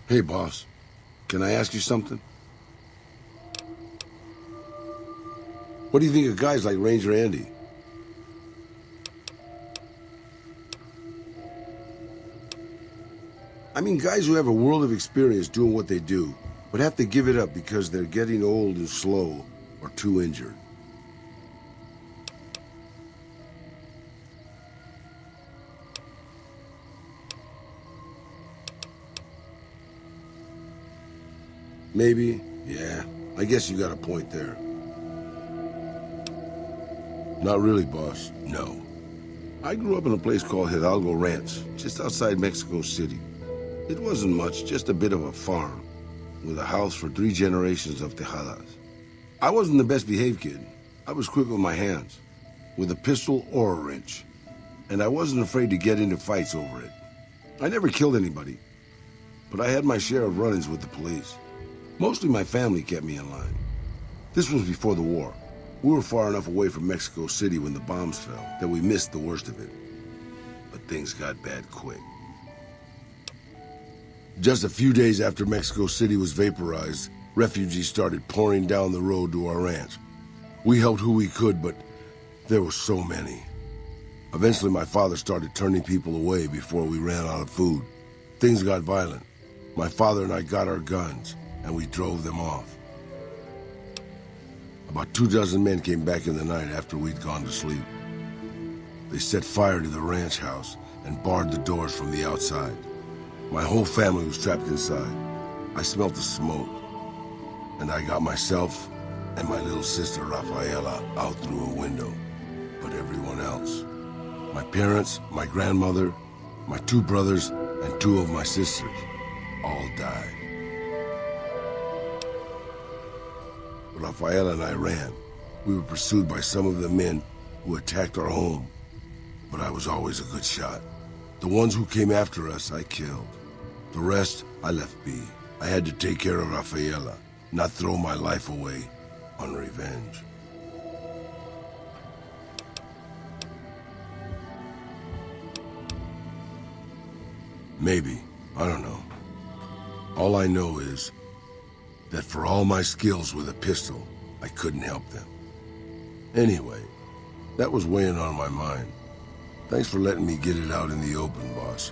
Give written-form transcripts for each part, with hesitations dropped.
Hey, boss. Can I ask you something? What do you think of guys like Ranger Andy? I mean, guys who have a world of experience doing what they do, but have to give it up because they're getting old and slow or too injured. Maybe, yeah. I guess you got a point there. Not really, boss. No. I grew up in a place called Hidalgo Ranch, just outside Mexico City. It wasn't much, just a bit of a farm, with a house for 3 generations of Tejadas. I wasn't the best behaved kid. I was quick with my hands, with a pistol or a wrench. And I wasn't afraid to get into fights over it. I never killed anybody, but I had my share of run-ins with the police. Mostly my family kept me in line. This was before the war. We were far enough away from Mexico City when the bombs fell that we missed the worst of it. But things got bad quick. Just a few days after Mexico City was vaporized, refugees started pouring down the road to our ranch. We helped who we could, but there were so many. Eventually, my father started turning people away before we ran out of food. Things got violent. My father and I got our guns, and we drove them off. About 24 men came back in the night after we'd gone to sleep. They set fire to the ranch house and barred the doors from the outside. My whole family was trapped inside. I smelled the smoke, and I got myself and my little sister Rafaela out through a window. But everyone else, my parents, my grandmother, my 2 brothers, and 2 of my sisters, all died. Rafaela and I ran. We were pursued by some of the men who attacked our home, but I was always a good shot. The ones who came after us, I killed. The rest, I left be. I had to take care of Rafaela, not throw my life away on revenge. Maybe. I don't know. All I know is that for all my skills with a pistol, I couldn't help them. Anyway, that was weighing on my mind. Thanks for letting me get it out in the open, boss.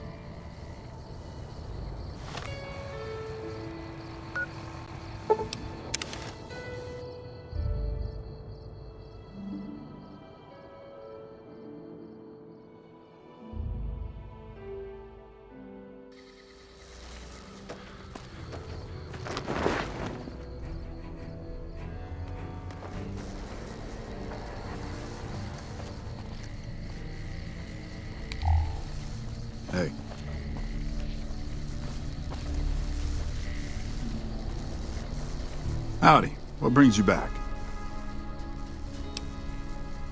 Hey. Howdy. What brings you back?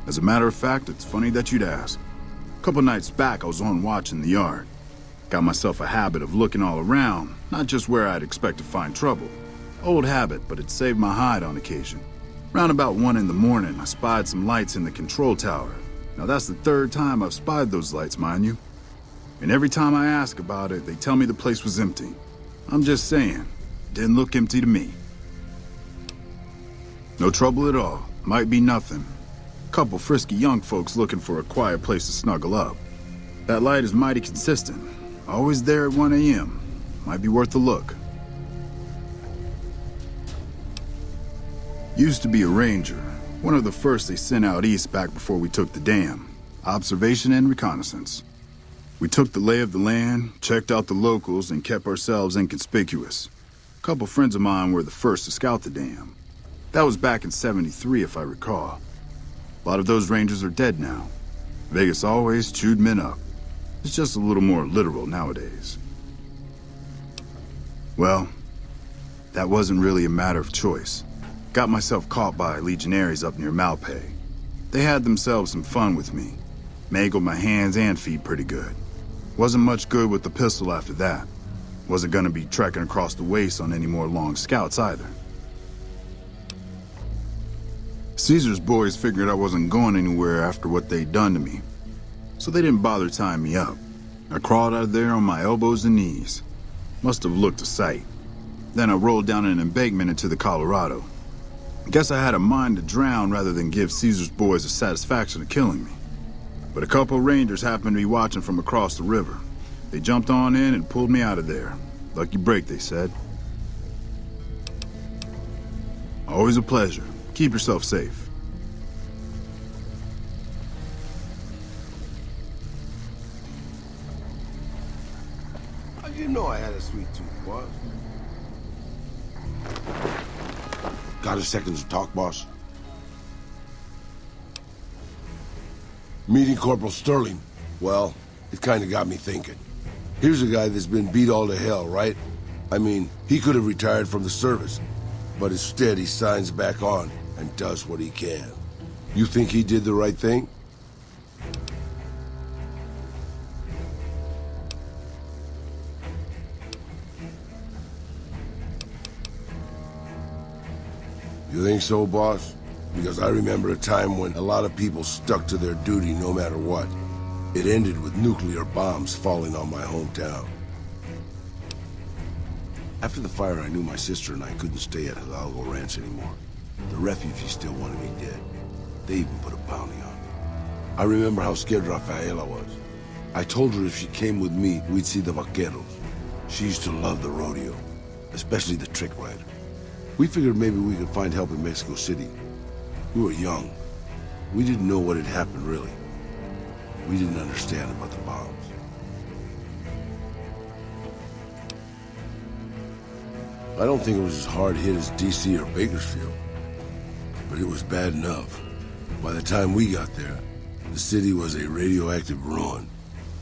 As a matter of fact, it's funny that you'd ask. A couple nights back, I was on watch in the yard. Got myself a habit of looking all around, not just where I'd expect to find trouble. Old habit, but it saved my hide on occasion. Round about 1 in the morning, I spied some lights in the control tower. Now that's the 3rd time I've spied those lights, mind you. And every time I ask about it, they tell me the place was empty. I'm just saying, didn't look empty to me. No trouble at all. Might be nothing. Couple frisky young folks looking for a quiet place to snuggle up. That light is mighty consistent. Always there at 1 a.m. Might be worth a look. Used to be a ranger. One of the first they sent out east back before we took the dam. Observation and reconnaissance. We took the lay of the land, checked out the locals, and kept ourselves inconspicuous. A couple friends of mine were the first to scout the dam. That was back in '73, if I recall. A lot of those rangers are dead now. Vegas always chewed men up. It's just a little more literal nowadays. Well, that wasn't really a matter of choice. Got myself caught by legionaries up near Malpay. They had themselves some fun with me. Mangled my hands and feet pretty good. Wasn't much good with the pistol after that. Wasn't gonna be trekking across the waste on any more long scouts either. Caesar's boys figured I wasn't going anywhere after what they'd done to me, so they didn't bother tying me up. I crawled out of there on my elbows and knees. Must have looked a sight. Then I rolled down an embankment into the Colorado. Guess I had a mind to drown rather than give Caesar's boys the satisfaction of killing me. But a couple rangers happened to be watching from across the river. They jumped on in and pulled me out of there. Lucky break, they said. Always a pleasure. Keep yourself safe. How do you know I had a sweet tooth, boss? Got a second to talk, boss? Meeting Corporal Sterling, well, it kinda got me thinking. Here's a guy that's been beat all to hell, right? I mean, he could have retired from the service, but instead he signs back on and does what he can. You think he did the right thing? You think so, boss? Because I remember a time when a lot of people stuck to their duty no matter what. It ended with nuclear bombs falling on my hometown. After the fire, I knew my sister and I couldn't stay at Hidalgo Ranch anymore. The refugees still wanted me dead. They even put a bounty on me. I remember how scared Rafaela was. I told her if she came with me, we'd see the Vaqueros. She used to love the rodeo, especially the trick rider. We figured maybe we could find help in Mexico City. We were young. We didn't know what had happened, really. We didn't understand about the bombs. I don't think it was as hard hit as DC or Bakersfield, but it was bad enough. By the time we got there, the city was a radioactive ruin.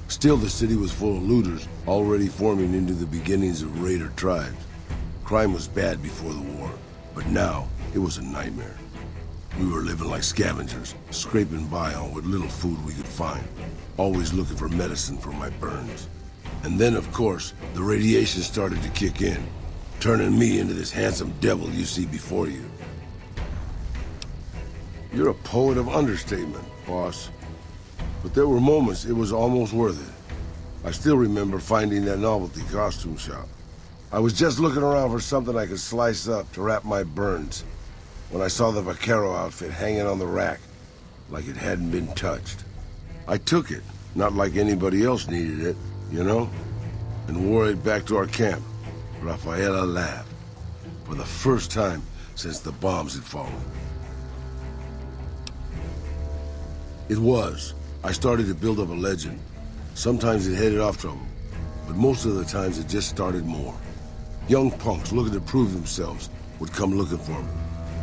Still, the city was full of looters, already forming into the beginnings of raider tribes. Crime was bad before the war, but now it was a nightmare. We were living like scavengers, scraping by on what little food we could find, always looking for medicine for my burns. And then, of course, the radiation started to kick in, turning me into this handsome devil you see before you. You're a poet of understatement, boss. But there were moments it was almost worth it. I still remember finding that novelty costume shop. I was just looking around for something I could slice up to wrap my burns when I saw the Vaquero outfit hanging on the rack like it hadn't been touched. I took it, not like anybody else needed it, you know, and wore it back to our camp. Rafaela laughed, for the first time since the bombs had fallen. It was. I started to build up a legend. Sometimes it headed off trouble, but most of the times it just started more. Young punks looking to prove themselves would come looking for me,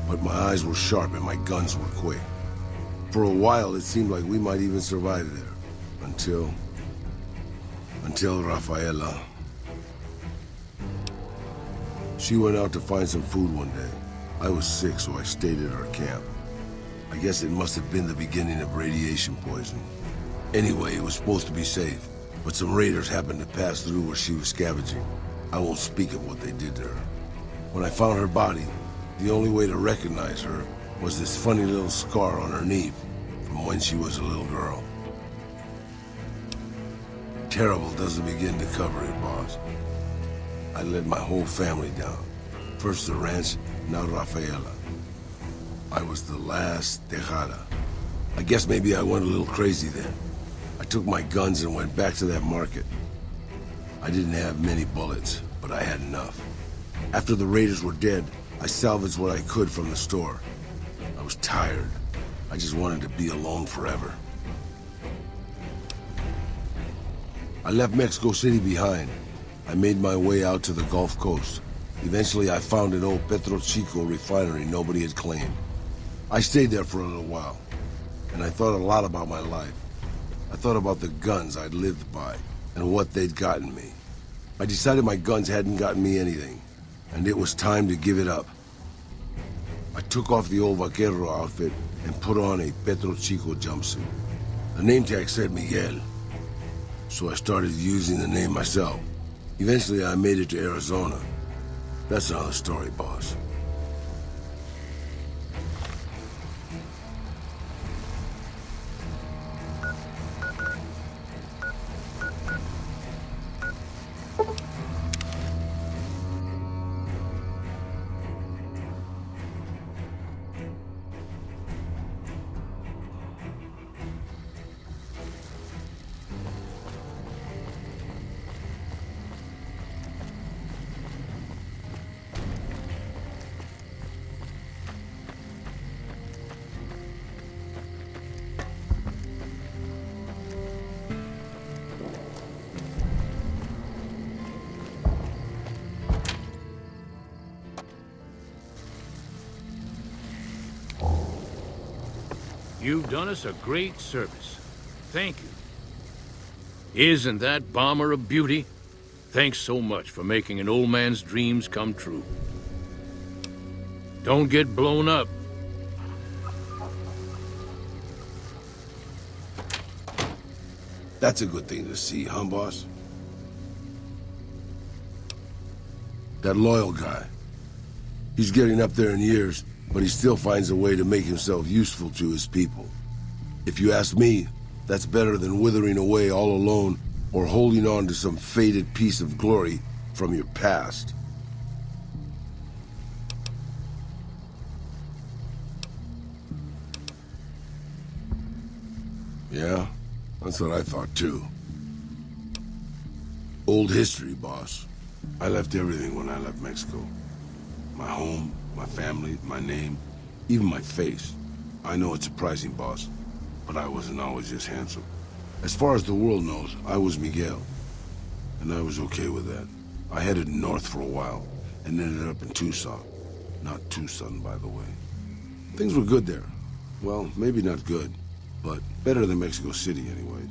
but my eyes were sharp and my guns were quick. For a while, it seemed like we might even survive there, until Rafaela. She went out to find some food one day. I was sick, so I stayed at our camp. I guess it must have been the beginning of radiation poisoning. Anyway, it was supposed to be safe, but some raiders happened to pass through where she was scavenging. I won't speak of what they did to her. When I found her body, the only way to recognize her was this funny little scar on her knee from when she was a little girl. Terrible doesn't begin to cover it, boss. I let my whole family down. First the ranch, now Rafaela. I was the last Tejada. I guess maybe I went a little crazy then. I took my guns and went back to that market. I didn't have many bullets, but I had enough. After the raiders were dead, I salvaged what I could from the store. I was tired. I just wanted to be alone forever. I left Mexico City behind. I made my way out to the Gulf Coast. Eventually, I found an old Petro Chico refinery nobody had claimed. I stayed there for a little while, and I thought a lot about my life. I thought about the guns I'd lived by, and what they'd gotten me. I decided my guns hadn't gotten me anything, and it was time to give it up. I took off the old Vaquero outfit and put on a Petro Chico jumpsuit. The name tag said Miguel, so I started using the name myself. Eventually, I made it to Arizona. That's another story, boss. You've done us a great service. Thank you. Isn't that bomber a beauty? Thanks so much for making an old man's dreams come true. Don't get blown up. That's a good thing to see, huh, boss? That loyal guy. He's getting up there in years, but he still finds a way to make himself useful to his people. If you ask me, that's better than withering away all alone or holding on to some faded piece of glory from your past. Yeah, that's what I thought too. Old history, boss. I left everything when I left Mexico. My home, my family, my name, even my face. I know it's surprising, boss, but I wasn't always this handsome. As far as the world knows, I was Miguel, and I was okay with that. I headed north for a while, and ended up in Tucson. Not Tucson, by the way. Things were good there. Well, maybe not good, but better than Mexico City anyways.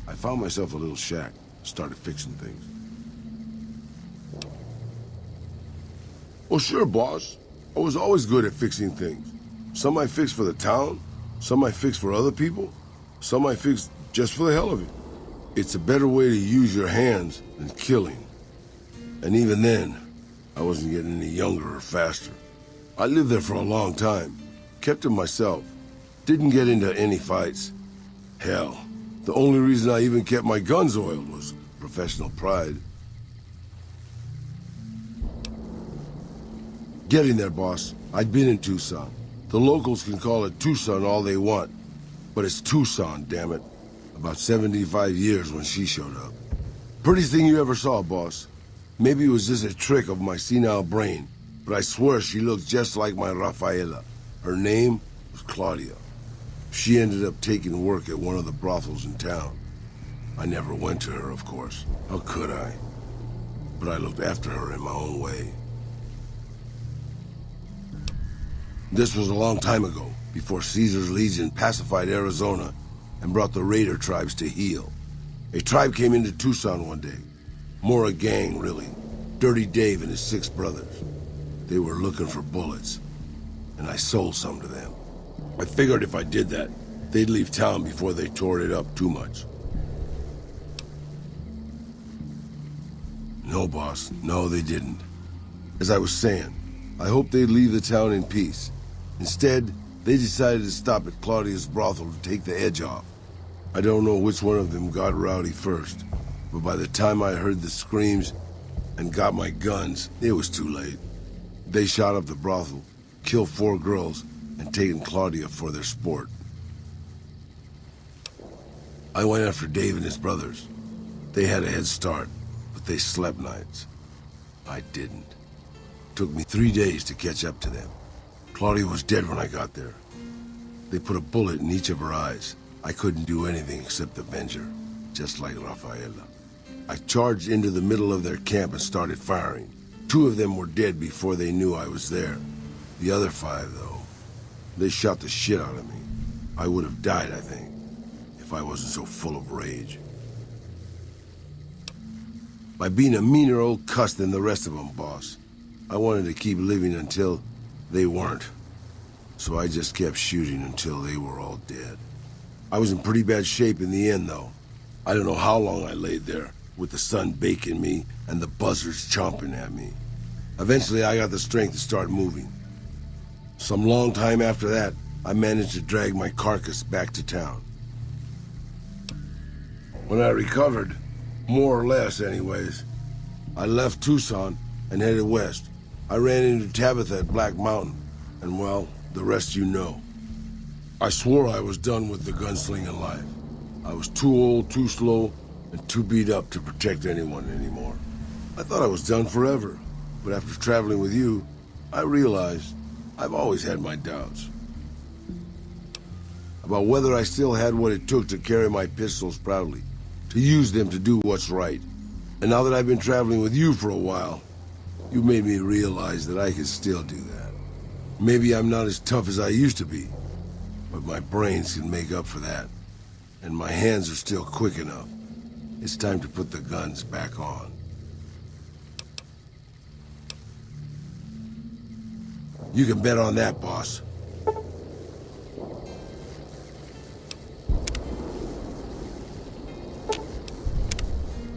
I found myself a little shack, started fixing things. Oh, sure, boss. I was always good at fixing things. Some I fixed for the town, some I fixed for other people, some I fixed just for the hell of it. It's a better way to use your hands than killing. And even then, I wasn't getting any younger or faster. I lived there for a long time, kept to myself, didn't get into any fights. Hell, the only reason I even kept my guns oiled was professional pride. Getting there, boss. I'd been in Tucson. The locals can call it Tucson all they want, but it's Tucson, damn it. About 75 years when she showed up. Prettiest thing you ever saw, boss. Maybe it was just a trick of my senile brain, but I swear she looked just like my Rafaela. Her name was Claudia. She ended up taking work at one of the brothels in town. I never went to her, of course. How could I? But I looked after her in my own way. This was a long time ago, before Caesar's Legion pacified Arizona and brought the raider tribes to heel. A tribe came into Tucson one day. More a gang, really. Dirty Dave and his 6 brothers. They were looking for bullets, and I sold some to them. I figured if I did that, they'd leave town before they tore it up too much. No, boss. No, they didn't. As I was saying, I hoped they'd leave the town in peace. Instead, they decided to stop at Claudia's brothel to take the edge off. I don't know which one of them got rowdy first, but by the time I heard the screams and got my guns, it was too late. They shot up the brothel, killed 4 girls, and taken Claudia for their sport. I went after Dave and his brothers. They had a head start, but they slept nights. I didn't. It took me 3 days to catch up to them. Claudia was dead when I got there. They put a bullet in each of her eyes. I couldn't do anything except avenge her, just like Rafaela. I charged into the middle of their camp and started firing. 2 of them were dead before they knew I was there. The other 5, though, they shot the shit out of me. I would have died, I think, if I wasn't so full of rage. By being a meaner old cuss than the rest of them, boss. I wanted to keep living until they weren't. So I just kept shooting until they were all dead. I was in pretty bad shape in the end, though. I don't know how long I laid there, with the sun baking me and the buzzards chomping at me. Eventually, I got the strength to start moving. Some long time after that, I managed to drag my carcass back to town. When I recovered, more or less anyways, I left Tucson and headed west. I ran into Tabitha at Black Mountain, and well, the rest you know. I swore I was done with the gunslinging life. I was too old, too slow, and too beat up to protect anyone anymore. I thought I was done forever, but after traveling with you, I realized I've always had my doubts. About whether I still had what it took to carry my pistols proudly, to use them to do what's right. And now that I've been traveling with you for a while, you made me realize that I can still do that. Maybe I'm not as tough as I used to be, But my brains can make up for that. And my hands are still quick enough. It's time to put the guns back on. You can bet on that, boss.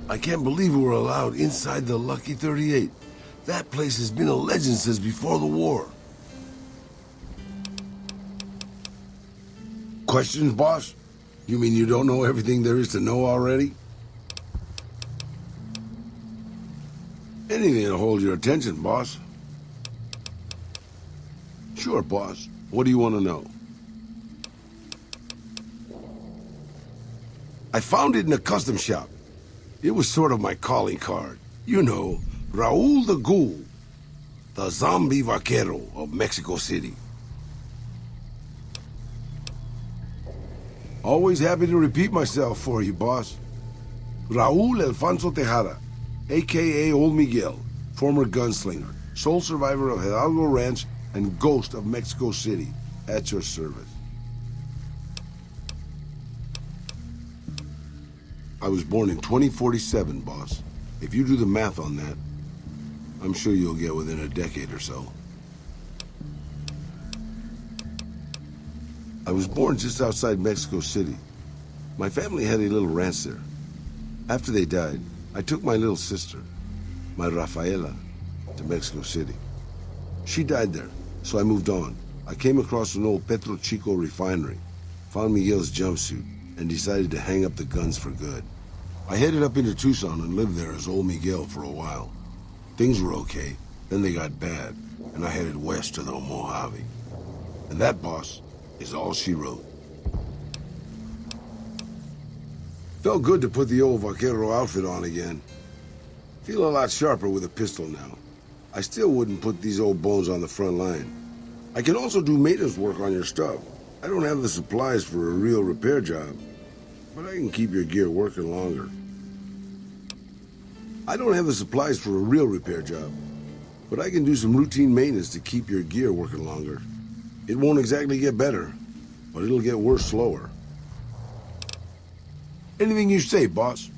I can't believe we were allowed inside the Lucky 38. That place has been a legend since before the war. Questions, boss? You mean you don't know everything there is to know already? Anything to hold your attention, boss. Sure, boss. What do you want to know? I found it in a custom shop. It was sort of my calling card. You know, Raul the Ghoul, the zombie Vaquero of Mexico City. Always happy to repeat myself for you, boss. Raul Alfonso Tejada, a.k.a. Old Miguel, former gunslinger, sole survivor of Hidalgo Ranch and ghost of Mexico City, at your service. I was born in 2047, boss. If you do the math on that, I'm sure you'll get within a decade or so. I was born just outside Mexico City. My family had a little ranch there. After they died, I took my little sister, my Rafaela, to Mexico City. She died there, so I moved on. I came across an old Petro Chico refinery, found Miguel's jumpsuit, and decided to hang up the guns for good. I headed up into Tucson and lived there as old Miguel for a while. Things were okay, then they got bad, and I headed west to the Mojave. And that, boss, is all she wrote. Felt good to put the old Vaquero outfit on again. Feel a lot sharper with a pistol now. I still wouldn't put these old bones on the front line. I can also do maintenance work on your stuff. I don't have the supplies for a real repair job, but I can keep your gear working longer. I don't have the supplies for a real repair job, but I can do some routine maintenance to keep your gear working longer. It won't exactly get better, but it'll get worse slower. Anything you say, boss.